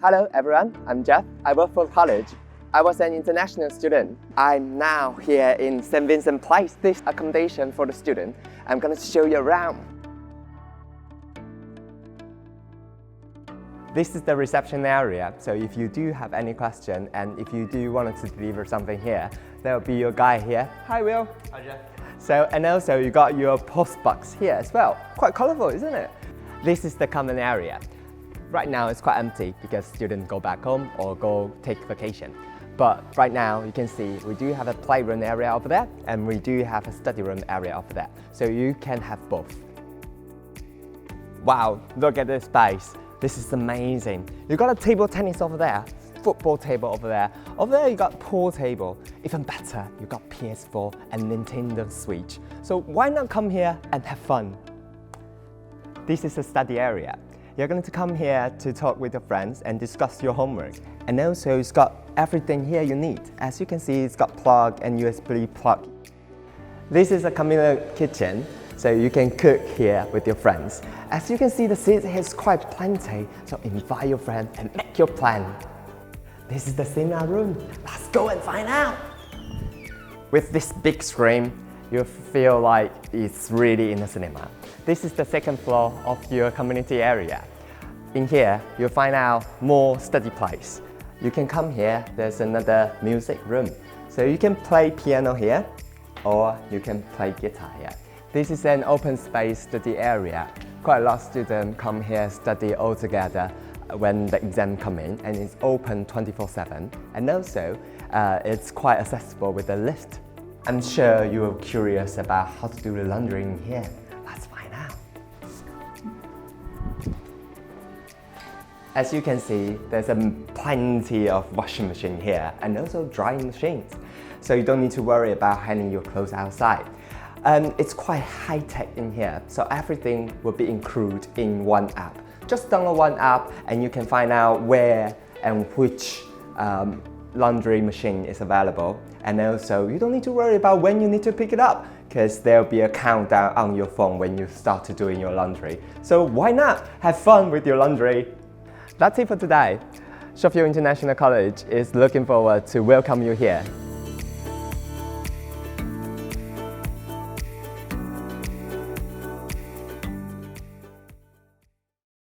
Hello everyone, I'm Jeff. I work for college. I was an international student. I'm now here in St. Vincent Place, this accommodation for the student. I'm going to show you around. This is the reception area, so if you do have any question and if you do want to deliver something here, there will be your guy here. Hi Will. Hi Jeff. So, and also you got your post box here as well. Quite colorful, isn't it? This is the common area. Right now it's quite empty because students go back home or go take vacation. But right now you can see we do have a playroom area over there and we do have a study room area over there. So you can have both. Wow, look at this space. This is amazing. You got a table tennis over there, football table over there. Over there you got pool table. Even better, you got PS4 and Nintendo Switch. So why not come here and have fun? This is a study area. You're going to come here to talk with your friends and discuss your homework. And also it's got everything here you need. As you can see, it's got plug and USB plug. This is a communal kitchen, so you can cook here with your friends. As you can see, the seats here is quite plenty, so invite your friend and make your plan. This is the cinema room. Let's go and find out. With this big screen, you feel like it's really in a cinema. This is the second floor of your community area. In here, you'll find out more study place. You can come here, there's another music room. So you can play piano here, or you can play guitar here. This is an open space study area. Quite a lot of students come here study all together when the exam come in, and it's open 24/7. And also, it's quite accessible with a lift. I'm sure you are curious about how to do the laundry in here. Let's find out. As you can see, there's plenty of washing machine here and also drying machines. So you don't need to worry about hanging your clothes outside. It's quite high-tech in here, so everything will be included in one app. Just download one app and you can find out where and which laundry machine is available. And also, you don't need to worry about when you need to pick it up because there'll be a countdown on your phone when you start to doing your laundry. So why not have fun with your laundry? That's it for today. Sheffield International College is looking forward to welcome you here.